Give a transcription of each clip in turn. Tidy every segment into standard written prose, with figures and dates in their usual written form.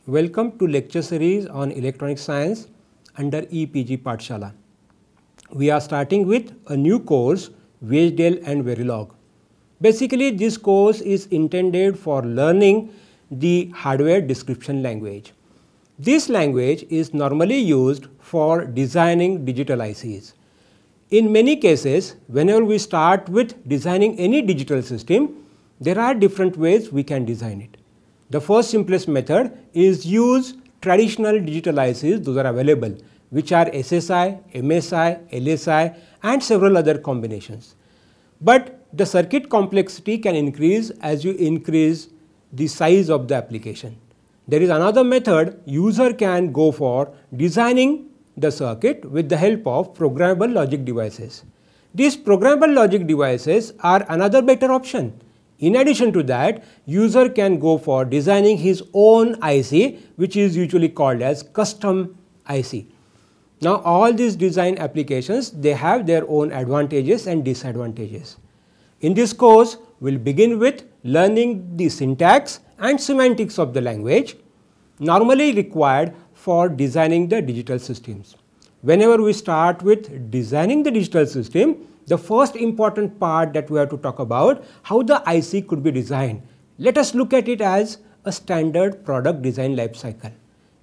Welcome to lecture series on electronic science under EPG Pathshala. We are starting with a new course, Wakedale and Verilog. Basically, this course is intended for learning the hardware description language. This language is normally used for designing digital ICs. In many cases, whenever we start with designing any digital system, there are different ways we can design it. The first simplest method is use traditional digital ICs, those are available, which are SSI, MSI, LSI and several other combinations. But the circuit complexity can increase as you increase the size of the application. There is another method user can go for designing the circuit with the help of programmable logic devices. These programmable logic devices are another better option. In addition to that, user can go for designing his own IC, which is usually called as custom IC. Now, all these design applications, they have their own advantages and disadvantages. In this course, we will begin with learning the syntax and semantics of the language normally required for designing the digital systems. Whenever we start with designing the digital system, the first important part that we have to talk about how the IC could be designed. Let us look at it as a standard product design life cycle.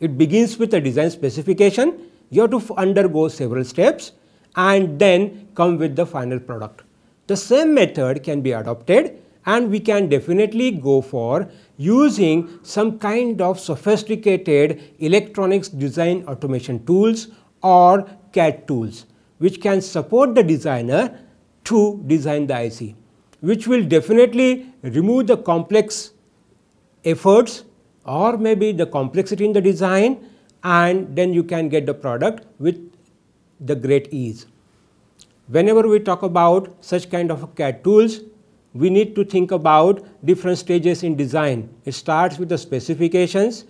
It begins with a design specification. You have to undergo several steps and then come with the final product. The same method can be adopted and we can definitely go for using some kind of sophisticated electronics design automation tools or CAD tools, which can support the designer to design the IC, which will definitely remove the complex efforts or maybe the complexity in the design, and then you can get the product with the great ease. Whenever we talk about such kind of CAD tools, we need to think about different stages in design. It starts with the specifications,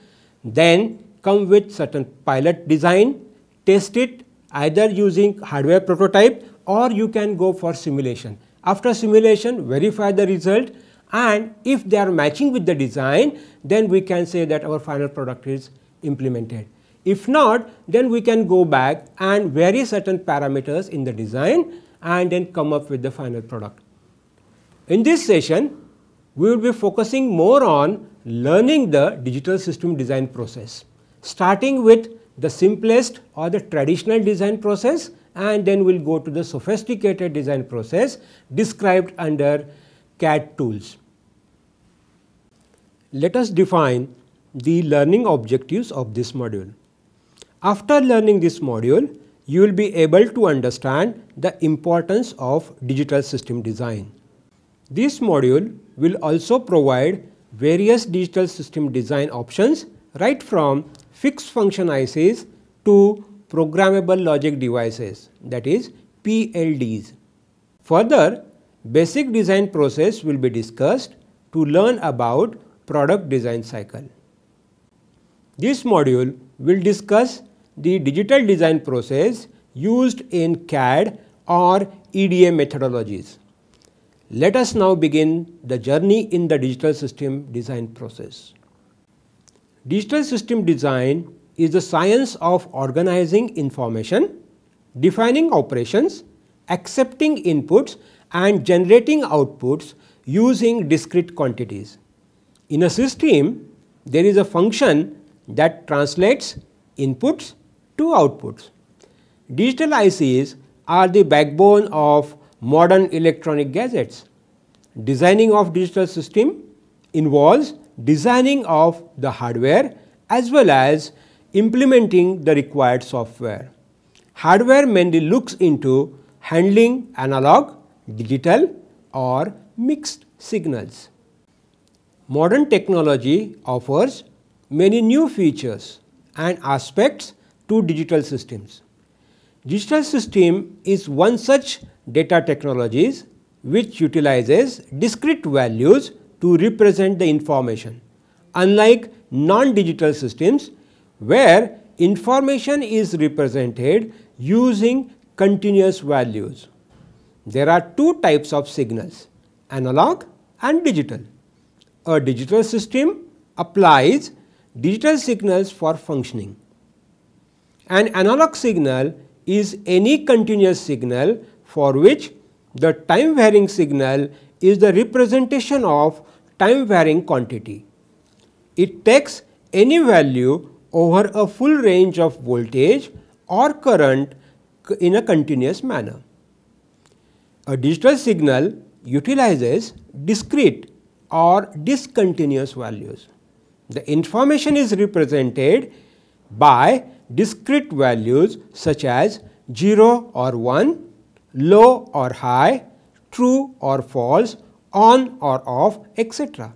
then come with certain pilot design, test it either using hardware prototype or you can go for simulation. After simulation, verify the result, and if they are matching with the design, then we can say that our final product is implemented. If not, then we can go back and vary certain parameters in the design and then come up with the final product. In this session, we will be focusing more on learning the digital system design process, starting with the simplest or the traditional design process, and then we will go to the sophisticated design process described under CAD tools. Let us define the learning objectives of this module. After learning this module, you will be able to understand the importance of digital system design. This module will also provide various digital system design options right from fixed function ICs to programmable logic devices, that is PLDs. Further, basic design process will be discussed to learn about product design cycle. This module will discuss the digital design process used in CAD or EDA methodologies. Let us now begin the journey in the digital system design process. Digital system design is the science of organizing information, defining operations, accepting inputs and generating outputs using discrete quantities. In a system, there is a function that translates inputs to outputs. Digital ICs are the backbone of modern electronic gadgets. Designing of digital system involves designing of the hardware as well as implementing the required software. Hardware mainly looks into handling analog, digital or mixed signals. Modern technology offers many new features and aspects to digital systems. Digital system is one such data technologies which utilizes discrete values to represent the information, unlike non-digital systems where information is represented using continuous values. There are two types of signals, analog and digital. A digital system applies digital signals for functioning. An analog signal is any continuous signal for which the time varying signal is the representation of time varying quantity. It takes any value over a full range of voltage or current in a continuous manner. A digital signal utilizes discrete or discontinuous values. The information is represented by discrete values such as 0 or 1, low or high, true or false, on or off, etc.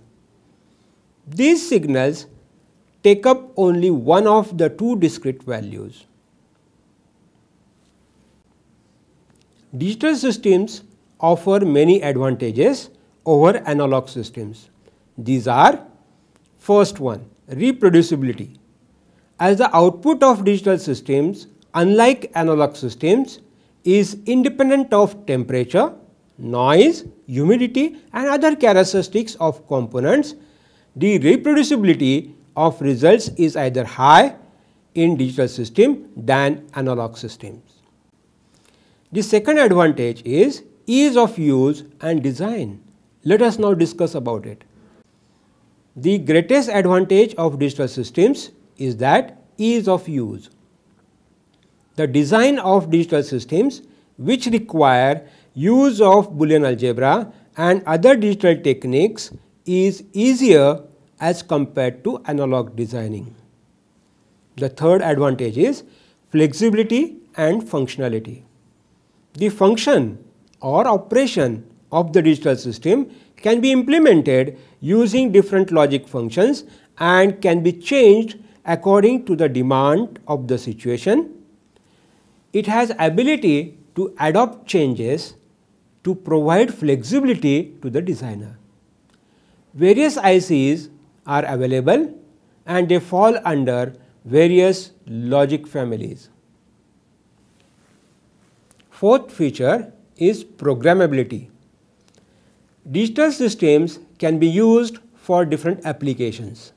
These signals take up only one of the two discrete values. Digital systems offer many advantages over analog systems. These are: first one, reproducibility. As the output of digital systems, unlike analog systems, is independent of temperature, noise, humidity and other characteristics of components, the reproducibility of results is either high in digital system than analog systems. The second advantage is ease of use and design. Let us now discuss about it. The greatest advantage of digital systems is that ease of use. The design of digital systems which require use of Boolean algebra and other digital techniques is easier as compared to analog designing. The third advantage is flexibility and functionality. The function or operation of the digital system can be implemented using different logic functions and can be changed according to the demand of the situation. It has ability to adopt changes to provide flexibility to the designer. Various ICs are available and they fall under various logic families. Fourth feature is programmability. Digital systems can be used for different applications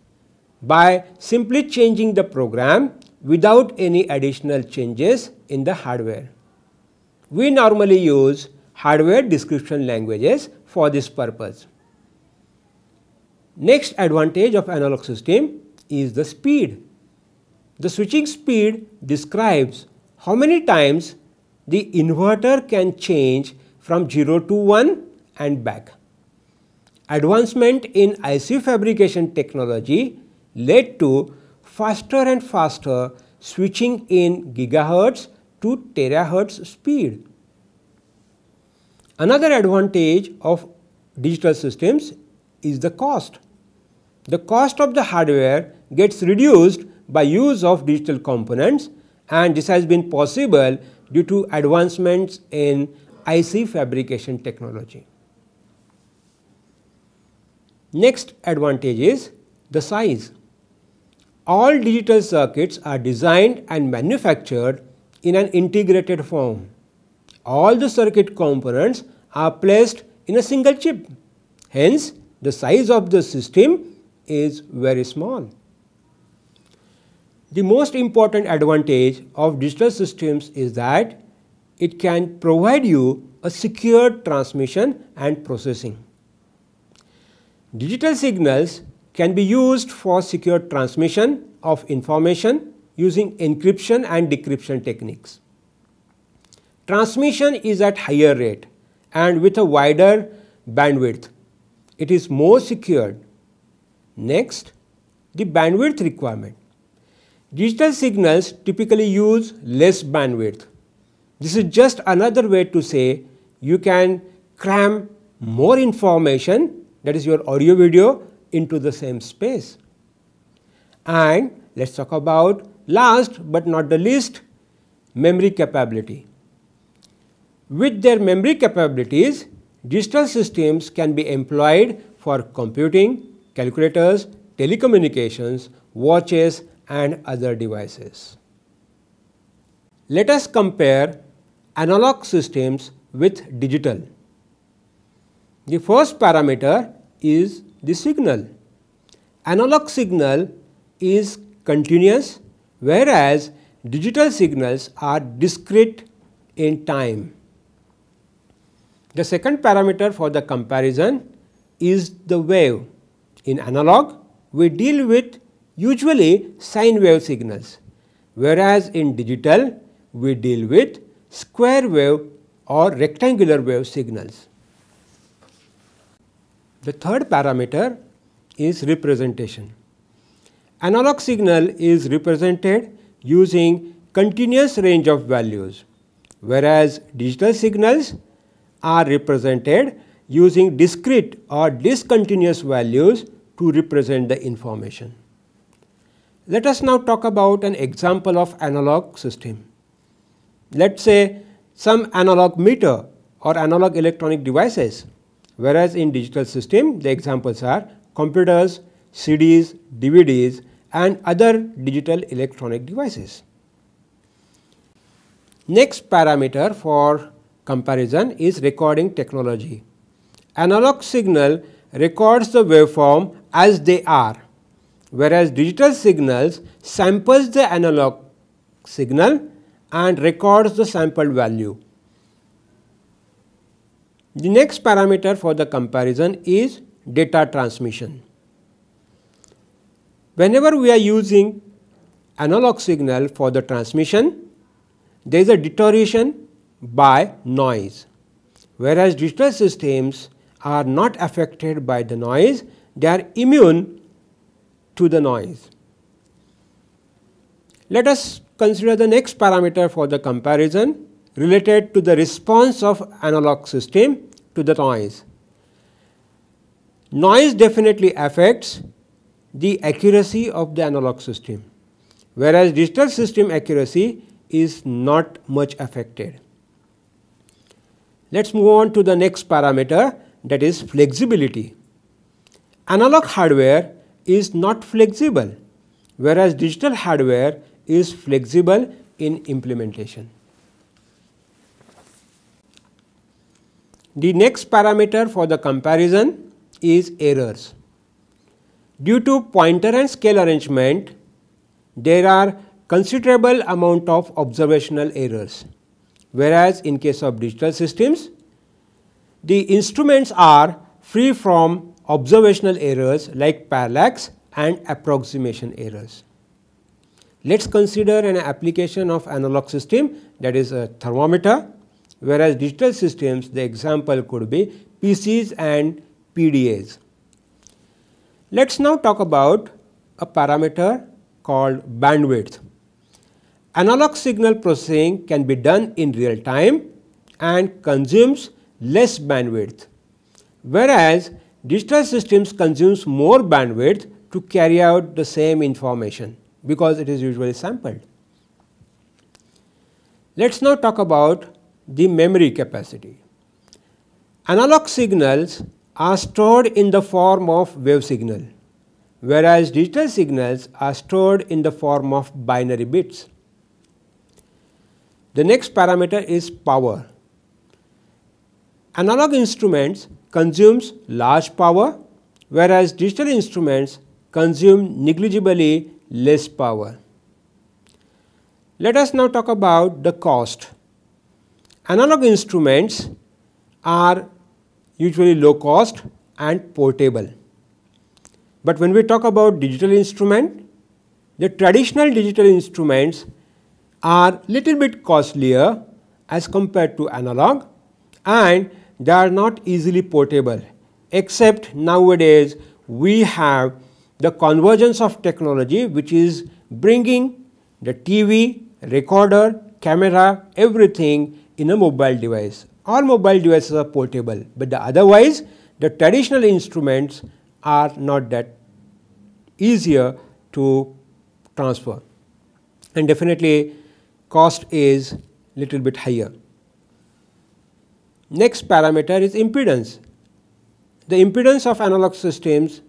by simply changing the program without any additional changes in the hardware. We normally use hardware description languages for this purpose. Next advantage of analog system is the speed. The switching speed describes how many times the inverter can change from 0 to 1 and back. Advancement in IC fabrication technology led to faster and faster switching in gigahertz to terahertz speed. Another advantage of digital systems is the cost. The cost of the hardware gets reduced by use of digital components, and this has been possible due to advancements in IC fabrication technology. Next advantage is the size. All digital circuits are designed and manufactured in an integrated form. All the circuit components are placed in a single chip. Hence, the size of the system is very small. The most important advantage of digital systems is that it can provide you a secure transmission and processing. Digital signals can be used for secure transmission of information using encryption and decryption techniques. Transmission is at higher rate and with a wider bandwidth. It is more secured. Next, the bandwidth requirement. Digital signals typically use less bandwidth. This is just another way to say you can cram more information, that is your audio video, into the same space. And let's talk about last but not the least, memory capability. With their memory capabilities, digital systems can be employed for computing, calculators, telecommunications, watches and other devices. Let us compare analog systems with digital. The first parameter is the signal. Analog signal is continuous, whereas digital signals are discrete in time. The second parameter for the comparison is the wave. In analog, we deal with usually sine wave signals, whereas in digital we deal with square wave or rectangular wave signals. The third parameter is representation. Analog signal is represented using continuous range of values, whereas digital signals are represented using discrete or discontinuous values to represent the information. Let us now talk about an example of analog system. Let us say some analog meter or analog electronic devices, whereas in digital system the examples are computers, CDs, DVDs and other digital electronic devices. Next parameter for comparison is recording technology. Analog signal records the waveform as they are, whereas digital signals samples the analog signal and records the sampled value. The next parameter for the comparison is data transmission. Whenever we are using analog signal for the transmission, there is a deterioration by noise, whereas digital systems are not affected by the noise, they are immune to the noise. Let us consider the next parameter for the comparison related to the response of analog system to the noise. Noise definitely affects the accuracy of the analog system, whereas digital system accuracy is not much affected. Let us move on to the next parameter, that is flexibility. Analog hardware is not flexible, whereas digital hardware is flexible in implementation. The next parameter for the comparison is errors. Due to pointer and scale arrangement, there are considerable amount of observational errors, whereas in case of digital systems, the instruments are free from observational errors like parallax and approximation errors. Let us consider an application of analog system, that is a thermometer, whereas digital systems the example could be PCs and PDAs. Let us now talk about a parameter called bandwidth. Analog signal processing can be done in real time and consumes less bandwidth, whereas digital systems consumes more bandwidth to carry out the same information because it is usually sampled. Let us now talk about the memory capacity. Analog signals are stored in the form of wave signal, whereas digital signals are stored in the form of binary bits. The next parameter is power. Analog instruments consumes large power, whereas digital instruments consume negligibly less power. Let us now talk about the cost. Analog instruments are usually low cost and portable. But when we talk about digital instrument, the traditional digital instruments are little bit costlier as compared to analog, and they are not easily portable, except nowadays we have the convergence of technology which is bringing the TV, recorder, camera, everything in a mobile device. All mobile devices are portable, but otherwise the traditional instruments are not that easier to transfer, and definitely cost is little bit higher. Next parameter is impedance. The impedance of analog systems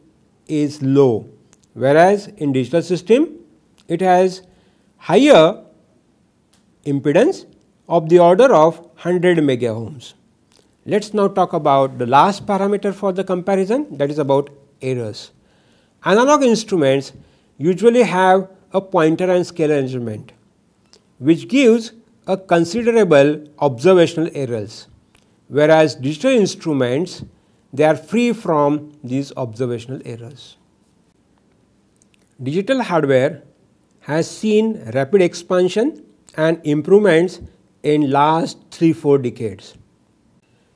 is low, whereas in digital system it has higher impedance of the order of 100 megaohms. Let us now talk about the last parameter for the comparison, that is about errors. Analog instruments usually have a pointer and scale arrangement, which gives a considerable observational errors, whereas digital instruments, they are free from these observational errors. Digital hardware has seen rapid expansion and improvements in last 3-4 decades.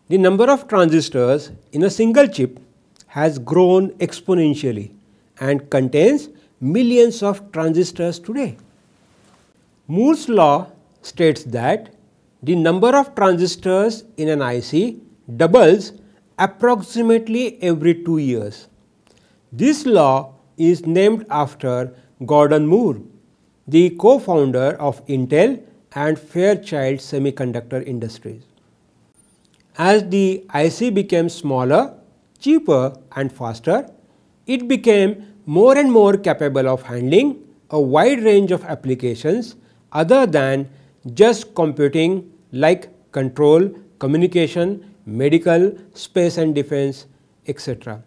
The number of transistors in a single chip has grown exponentially and contains millions of transistors today. Moore's law states that the number of transistors in an IC doubles approximately every 2 years. This law is named after Gordon Moore, the co-founder of Intel and Fairchild Semiconductor Industries. As the IC became smaller, cheaper and faster, it became more and more capable of handling a wide range of applications other than just computing, like control, communication, medical, space and defense, etc.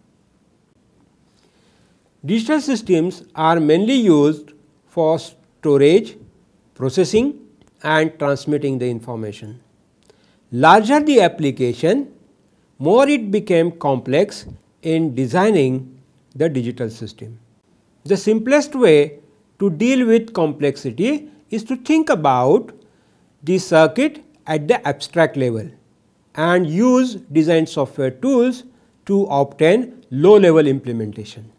Digital systems are mainly used for storage, processing and transmitting the information. Larger the application, more it became complex in designing the digital system. The simplest way to deal with complexity is to think about the circuit at the abstract level and use design software tools to obtain low-level implementation.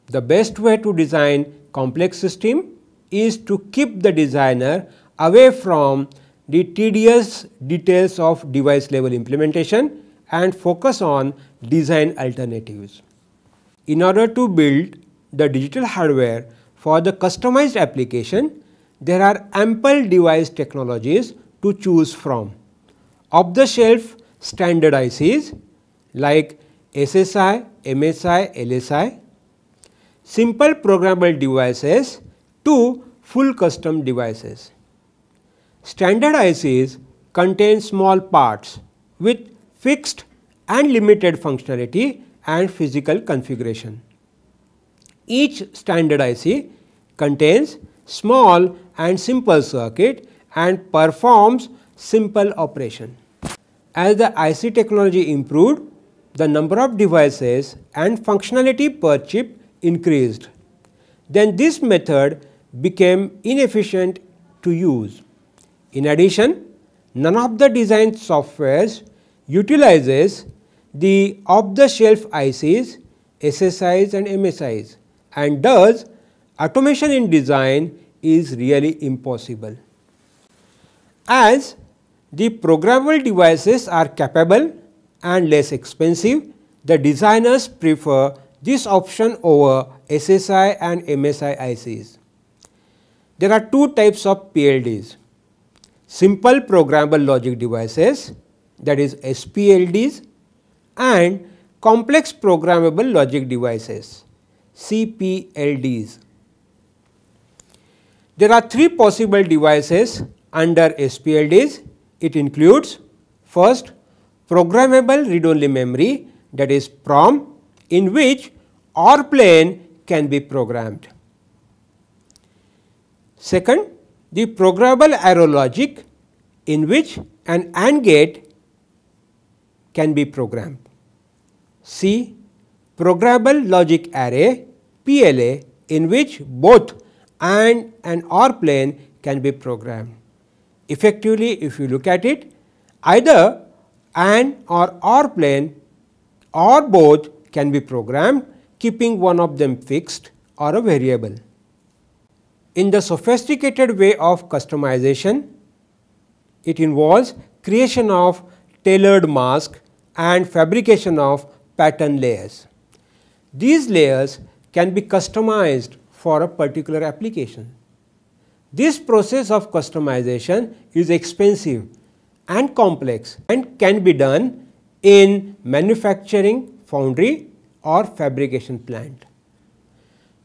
The best way to design complex system is to keep the designer away from the tedious details of device level implementation and focus on design alternatives. In order to build the digital hardware for the customized application, there are ample device technologies to choose from. Off-the-shelf standard ICs like SSI, MSI, LSI, simple programmable devices to full custom devices. Standard ICs contain small parts with fixed and limited functionality and physical configuration. Each standard IC contains small and simple circuit and performs simple operation. As the IC technology improved, the number of devices and functionality per chip increased. Then this method became inefficient to use. In addition, none of the design softwares utilizes the off-the-shelf ICs, SSIs and MSIs, and thus automation in design is really impossible. As the programmable devices are capable and less expensive, the designers prefer this option over SSI and MSI ICs. There are two types of PLDs: simple programmable logic devices, that is SPLDs, and complex programmable logic devices, CPLDs. There are three possible devices under SPLDs. It includes first, programmable read-only memory, that is PROM, in which OR plane can be programmed. Second, the programmable arrow logic, in which an AND gate can be programmed. C, programmable logic array, PLA, in which both AND and OR plane can be programmed. Effectively, if you look at it, either AND or OR plane or both can be programmed, keeping one of them fixed or a variable. In the sophisticated way of customization, it involves creation of tailored mask and fabrication of pattern layers. These layers can be customized for a particular application. This process of customization is expensive and complex and can be done in manufacturing foundry or fabrication plant.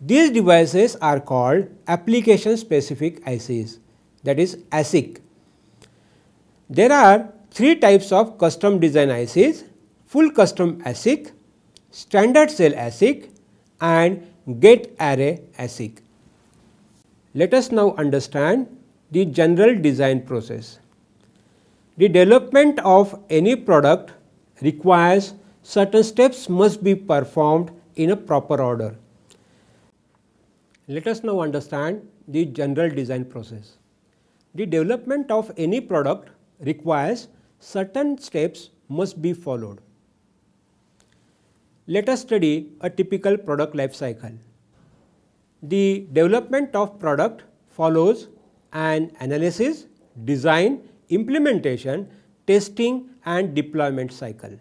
These devices are called application specific ICs, that is ASIC. There are three types of custom design ICs: full custom ASIC, standard cell ASIC and get array ASIC. Let us now understand the general design process. The development of any product requires certain steps must be performed in a proper order. Let us now understand the general design process. The development of any product requires certain steps must be followed. Let us study a typical product life cycle. The development of product follows an analysis, design, implementation, testing and deployment cycle.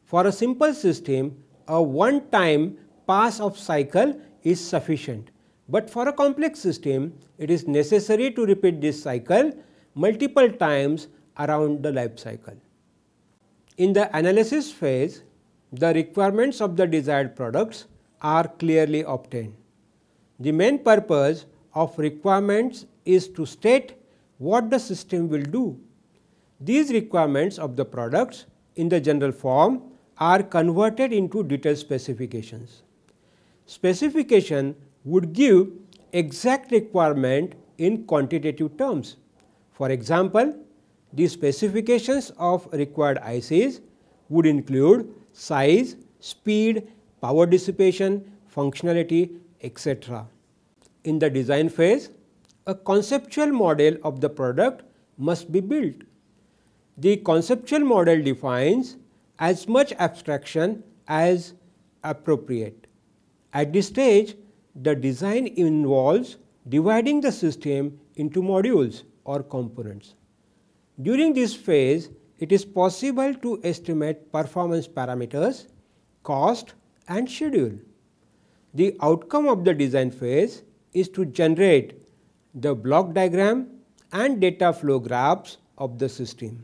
For a simple system, a one-time pass of cycle is sufficient, but for a complex system, it is necessary to repeat this cycle multiple times around the life cycle. In the analysis phase, the requirements of the desired products are clearly obtained. The main purpose of requirements is to state what the system will do. These requirements of the products in the general form are converted into detailed specifications. Specification would give exact requirement in quantitative terms. For example, the specifications of required ICs would include size, speed, power dissipation, functionality, etc. In the design phase, a conceptual model of the product must be built. The conceptual model defines as much abstraction as appropriate. At this stage, the design involves dividing the system into modules or components. During this phase, it is possible to estimate performance parameters, cost and schedule. The outcome of the design phase is to generate the block diagram and data flow graphs of the system.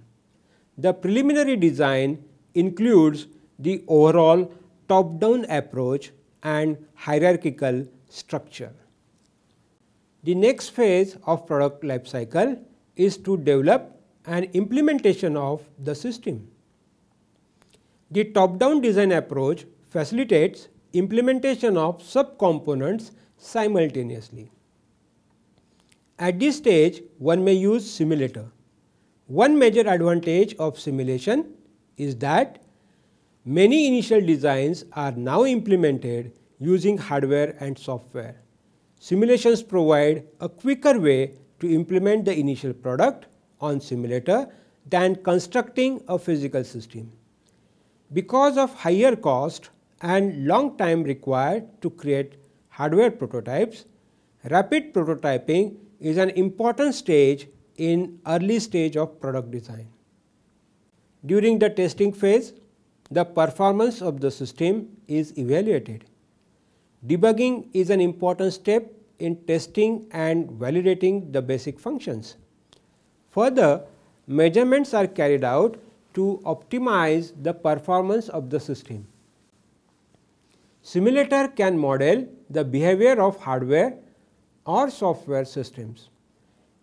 The preliminary design includes the overall top-down approach and hierarchical structure. The next phase of product life cycle is to develop an implementation of the system. The top-down design approach facilitates implementation of subcomponents simultaneously. At this stage, one may use simulator. One major advantage of simulation is that many initial designs are now implemented using hardware and software. Simulations provide a quicker way to implement the initial product on simulator than constructing a physical system. Because of higher cost and long time required to create hardware prototypes, rapid prototyping is an important stage in early stage of product design. During the testing phase, the performance of the system is evaluated. Debugging is an important step in testing and validating the basic functions. Further, measurements are carried out to optimize the performance of the system. Simulator can model the behavior of hardware or software systems.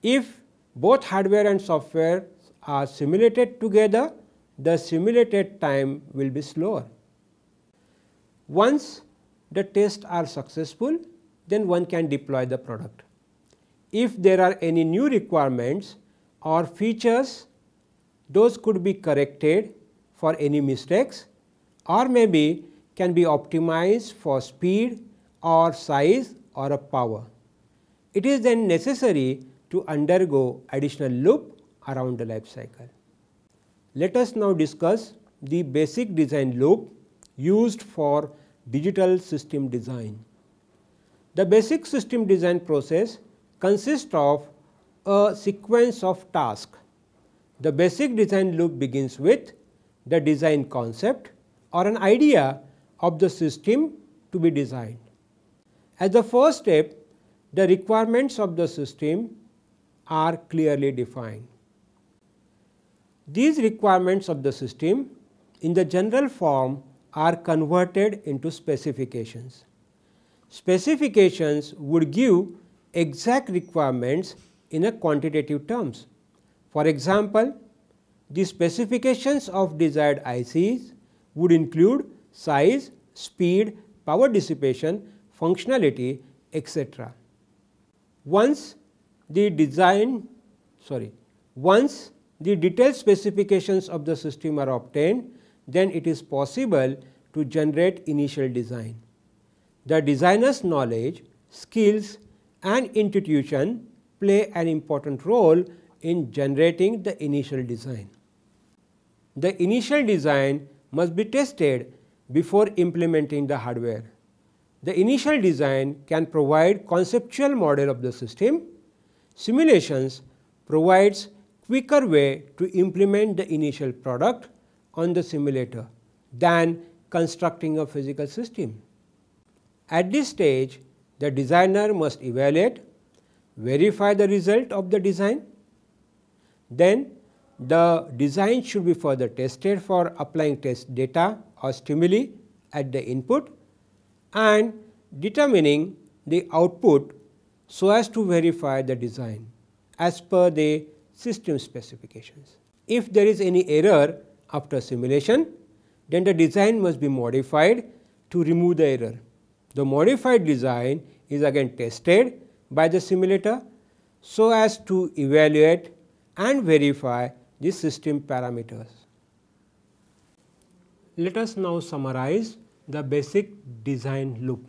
If both hardware and software are simulated together, the simulated time will be slower. Once the tests are successful, then one can deploy the product. If there are any new requirements or features, those could be corrected for any mistakes or maybe can be optimized for speed or size or a power. It is then necessary to undergo additional loop around the life cycle. Let us now discuss the basic design loop used for digital system design. The basic system design process consists of a sequence of tasks. The basic design loop begins with the design concept or an idea of the system to be designed. As the first step, the requirements of the system are clearly defined. These requirements of the system in the general form are converted into specifications. Specifications would give exact requirements in a quantitative terms. For example, the specifications of desired ICs would include size, speed, power dissipation, functionality, etc. Once the detailed specifications of the system are obtained, then it is possible to generate initial design. The designer's knowledge, skills and intuition play an important role in generating the initial design. The initial design must be tested before implementing the hardware. The initial design can provide conceptual model of the system. Simulations provides quicker way to implement the initial product on the simulator than constructing a physical system. At this stage, the designer must evaluate, verify the result of the design. Then the design should be further tested for applying test data or stimuli at the input and determining the output so as to verify the design as per the system specifications. If there is any error after simulation, then the design must be modified to remove the error. The modified design is again tested by the simulator so as to evaluate and verify the system parameters. Let us now summarize the basic design loop.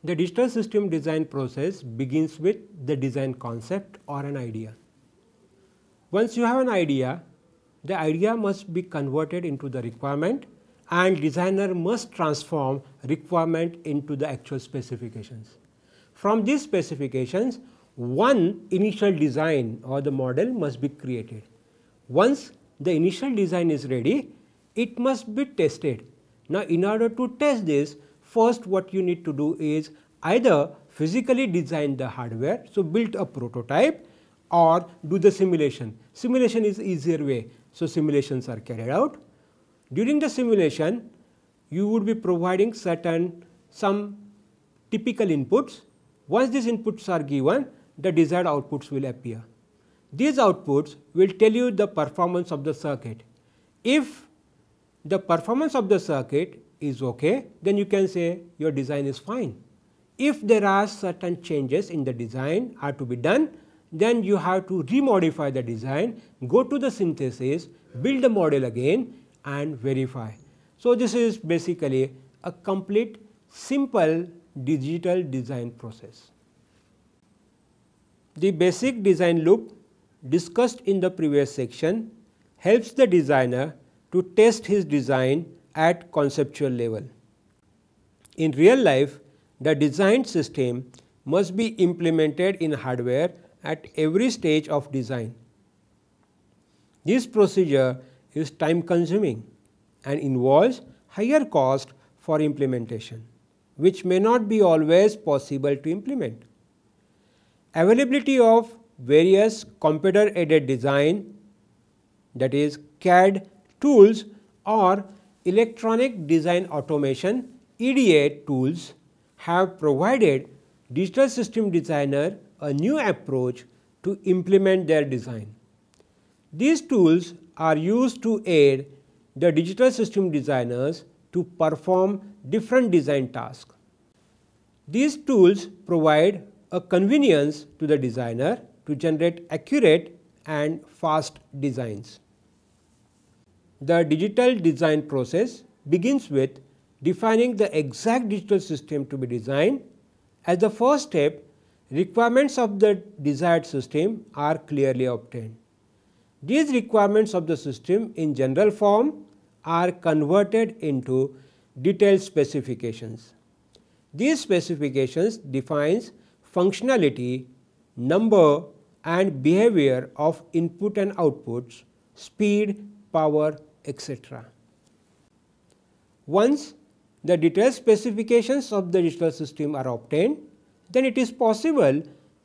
The digital system design process begins with the design concept or an idea. Once you have an idea, the idea must be converted into the requirement and designer must transform requirement into the actual specifications. From these specifications, one initial design or the model must be created. Once the initial design is ready, it must be tested. Now, in order to test this, first what you need to do is either physically design the hardware, so build a prototype, or do the simulation. Simulation is easier way, so simulations are carried out. During the simulation, you would be providing some typical inputs. Once these inputs are given, the desired outputs will appear. These outputs will tell you the performance of the circuit. If the performance of the circuit is okay, then you can say your design is fine. If there are certain changes in the design are to be done, then you have to remodify the design, go to the synthesis, build the model again and verify. So, this is basically a complete simple digital design process. The basic design loop discussed in the previous section helps the designer to test his design at conceptual level. In real life, the designed system must be implemented in hardware at every stage of design. This procedure is time consuming and involves higher cost for implementation, which may not be always possible to implement. Availability of various computer aided design, that is CAD tools or electronic design automation EDA tools have provided digital system designer a new approach to implement their design. These tools are used to aid the digital system designers to perform different design tasks. These tools provide a convenience to the designer to generate accurate and fast designs. The digital design process begins with defining the exact digital system to be designed. As the first step, requirements of the desired system are clearly obtained. These requirements of the system in general form are converted into detailed specifications. These specifications defines functionality, number and behavior of input and outputs, speed, power, etc. Once the detailed specifications of the digital system are obtained, then it is possible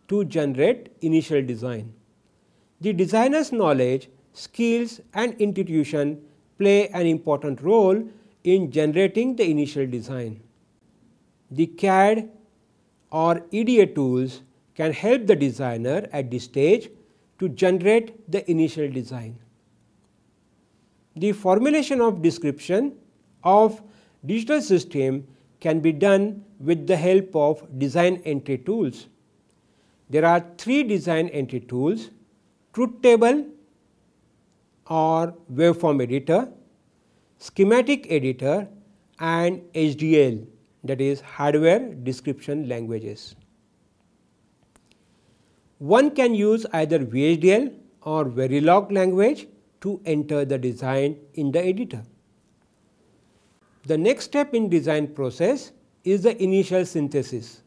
to generate initial design. The designer's knowledge, skills and intuition play an important role in generating the initial design. The CAD or EDA tools can help the designer at this stage to generate the initial design. The formulation of description of digital system can be done with the help of design entry tools. There are three design entry tools: truth table or waveform editor, schematic editor, and HDL, that is hardware description languages. One can use either VHDL or Verilog language to enter the design in the editor. The next step in design process is the initial synthesis.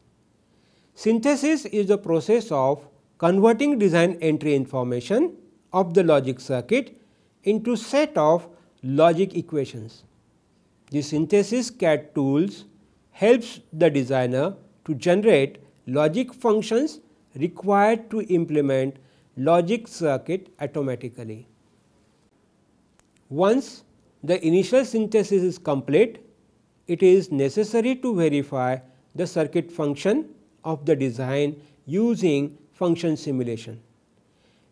Synthesis is the process of converting design entry information of the logic circuit into set of logic equations. The synthesis CAD tools helps the designer to generate logic functions required to implement logic circuit automatically. Once the initial synthesis is complete, it is necessary to verify the circuit function of the design using function simulation.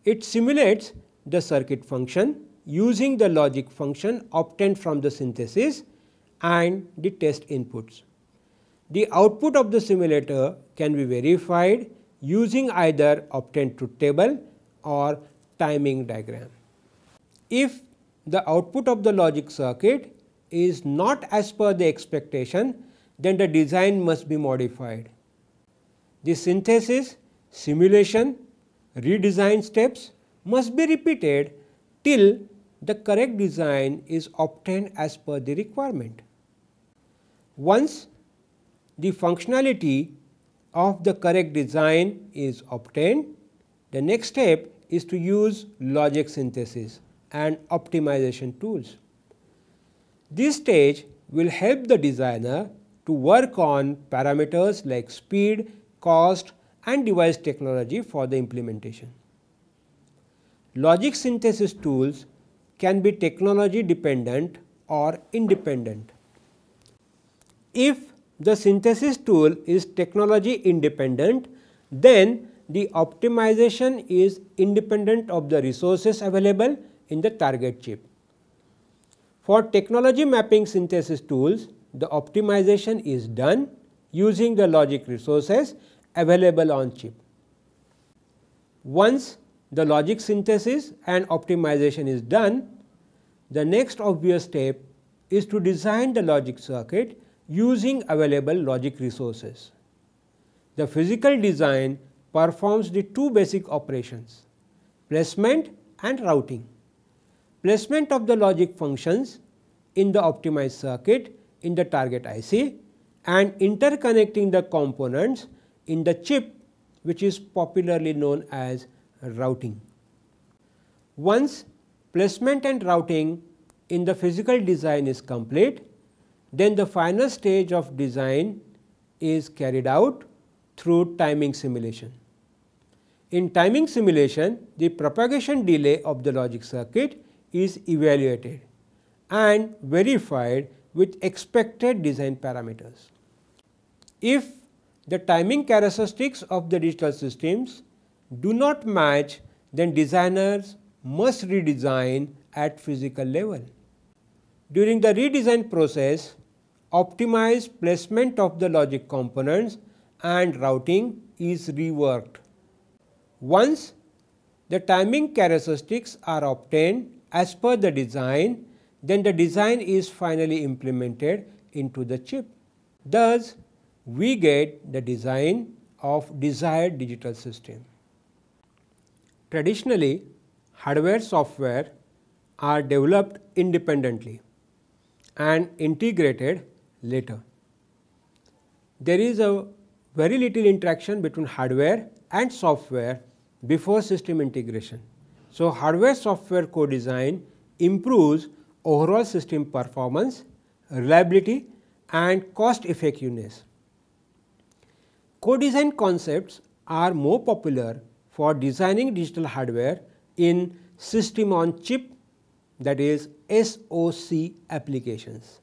It simulates the circuit function using the logic function obtained from the synthesis and the test inputs. The output of the simulator can be verified using either obtained truth table or timing diagram. If the output of the logic circuit is not as per the expectation, then the design must be modified. The synthesis, simulation, redesign steps must be repeated till the correct design is obtained as per the requirement. Once the functionality of the correct design is obtained, the next step is to use logic synthesis and optimization tools. This stage will help the designer to work on parameters like speed, cost, and device technology for the implementation. Logic synthesis tools can be technology dependent or independent. If the synthesis tool is technology independent, then the optimization is independent of the resources available in the target chip. For technology mapping synthesis tools, the optimization is done using the logic resources available on chip. Once the logic synthesis and optimization is done, the next obvious step is to design the logic circuit using available logic resources. The physical design performs the two basic operations: placement and routing. Placement of the logic functions in the optimized circuit in the target IC and interconnecting the components in the chip, which is popularly known as routing. Once placement and routing in the physical design is complete, then the final stage of design is carried out through timing simulation. In timing simulation, the propagation delay of the logic circuit is evaluated and verified with expected design parameters. If the timing characteristics of the digital systems do not match, then designers must redesign at physical level. During the redesign process, optimized placement of the logic components and routing is reworked. Once the timing characteristics are obtained as per the design, then the design is finally implemented into the chip. Thus, we get the design of desired digital system. Traditionally, hardware software are developed independently and integrated later. There is a very little interaction between hardware and software before system integration. So, hardware software co-design improves overall system performance, reliability, and cost effectiveness. Co-design concepts are more popular for designing digital hardware in system on chip, that is SoC applications.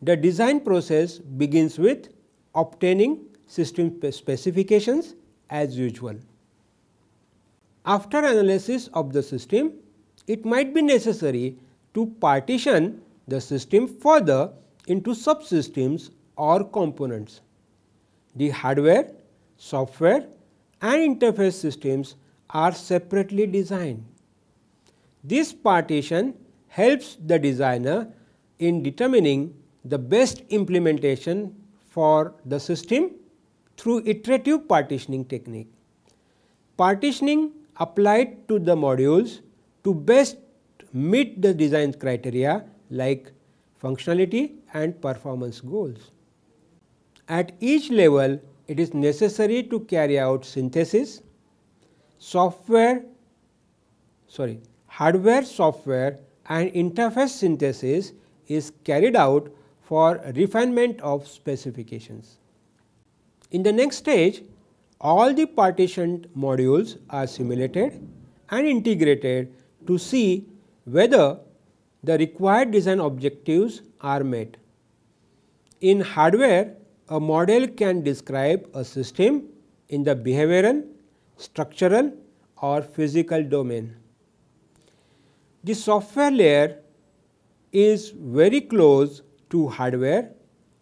The design process begins with obtaining system specifications as usual. After analysis of the system, it might be necessary to partition the system further into subsystems or components. The hardware, software and interface systems are separately designed. This partition helps the designer in determining the best implementation for the system through iterative partitioning technique. Partitioning applied to the modules to best meet the design criteria like functionality and performance goals. At each level, it is necessary to carry out synthesis, hardware, software and interface synthesis is carried out for refinement of specifications. In the next stage, all the partitioned modules are simulated and integrated to see whether the required design objectives are met. In hardware, a model can describe a system in the behavioral, structural or physical domain. The software layer is very close to hardware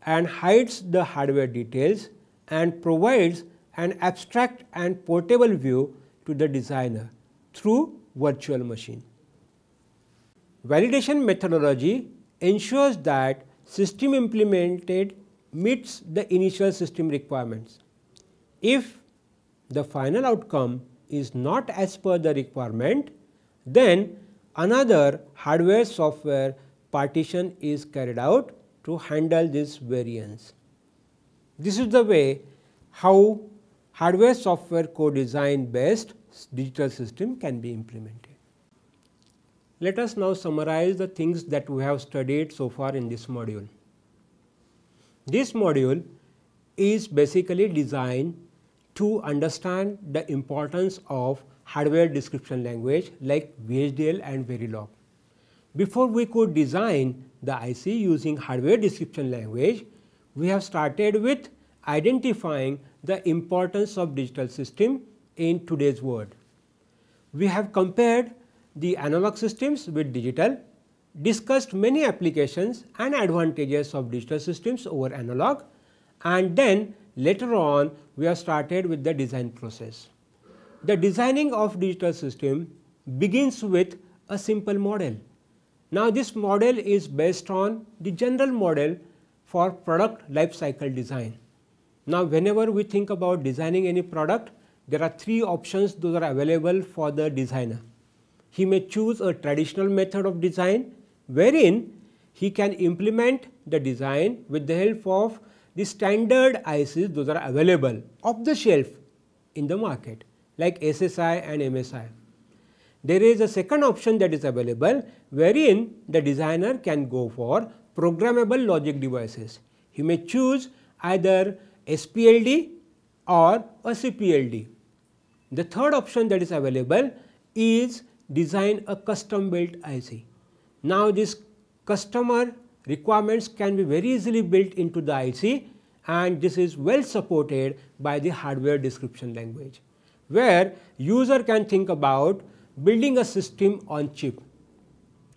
and hides the hardware details and provides an abstract and portable view to the designer through virtual machine. Validation methodology ensures that system implemented meets the initial system requirements. If the final outcome is not as per the requirement, then another hardware software partition is carried out to handle this variance. This is the way how hardware software co-design based digital system can be implemented. Let us now summarize the things that we have studied so far in this module. This module is basically designed to understand the importance of hardware description language like VHDL and Verilog. Before we could design the IC using hardware description language, we have started with identifying the importance of digital system in today's world. We have compared the analog systems with digital, discussed many applications and advantages of digital systems over analog, and then later on we have started with the design process. The designing of digital system begins with a simple model. Now this model is based on the general model for product life cycle design. Now whenever we think about designing any product, there are three options those are available for the designer. He may choose a traditional method of design wherein he can implement the design with the help of the standard ICs those are available off the shelf in the market like SSI and MSI. There is a second option that is available wherein the designer can go for programmable logic devices. He may choose either SPLD or a CPLD. The third option that is available is design a custom built IC. Now this customer requirements can be very easily built into the IC, and this is well supported by the hardware description language, where user can think about building a system on chip.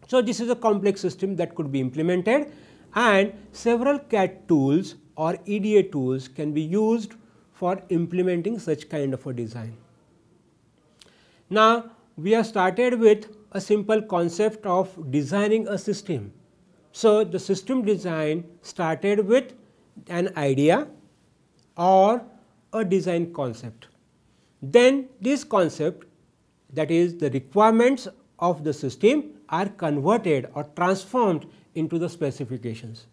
So this is a complex system that could be implemented, and several CAD tools or EDA tools can be used for implementing such kind of a design. Now we have started with a simple concept of designing a system. So the system design started with an idea or a design concept. Then this concept, that is the requirements of the system, are converted or transformed into the specifications.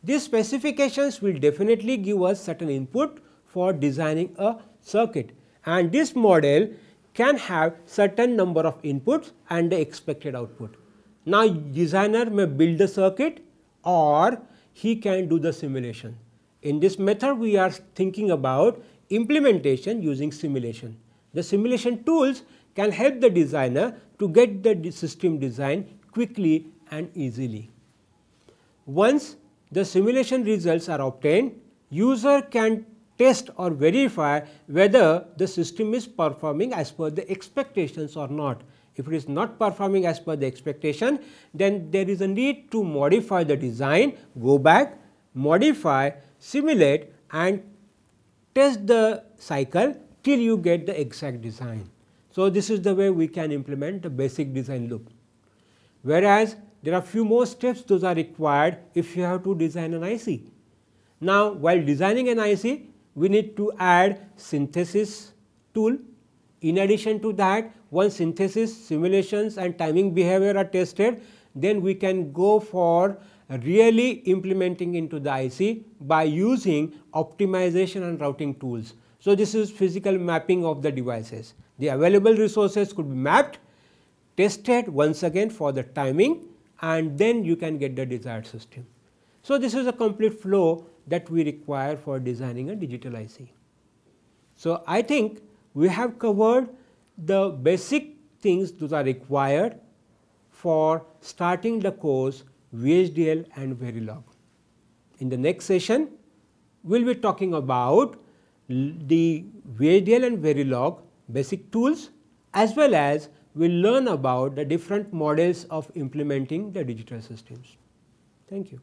These specifications will definitely give us certain input for designing a circuit, and this model can have certain number of inputs and the expected output. Now designer may build the circuit or he can do the simulation. In this method we are thinking about implementation using simulation. The simulation tools can help the designer to get the system design quickly and easily. Once the simulation results are obtained, user can test or verify whether the system is performing as per the expectations or not. if it is not performing as per the expectation, then there is a need to modify the design, go back, modify, simulate and test the cycle till you get the exact design. So, this is the way we can implement the basic design loop. Whereas, there are few more steps those are required if you have to design an IC. Now, while designing an IC, we need to add synthesis tool. In addition to that, once synthesis, simulations and timing behavior are tested, then we can go for really implementing into the IC by using optimization and routing tools. So, this is physical mapping of the devices. The available resources could be mapped, tested once again for the timing, and then you can get the desired system. So, this is a complete flow that we require for designing a digital IC. So, I think we have covered the basic things that are required for starting the course VHDL and Verilog. In the next session, we will be talking about the VHDL and Verilog basic tools, as well as we will learn about the different models of implementing the digital systems. Thank you.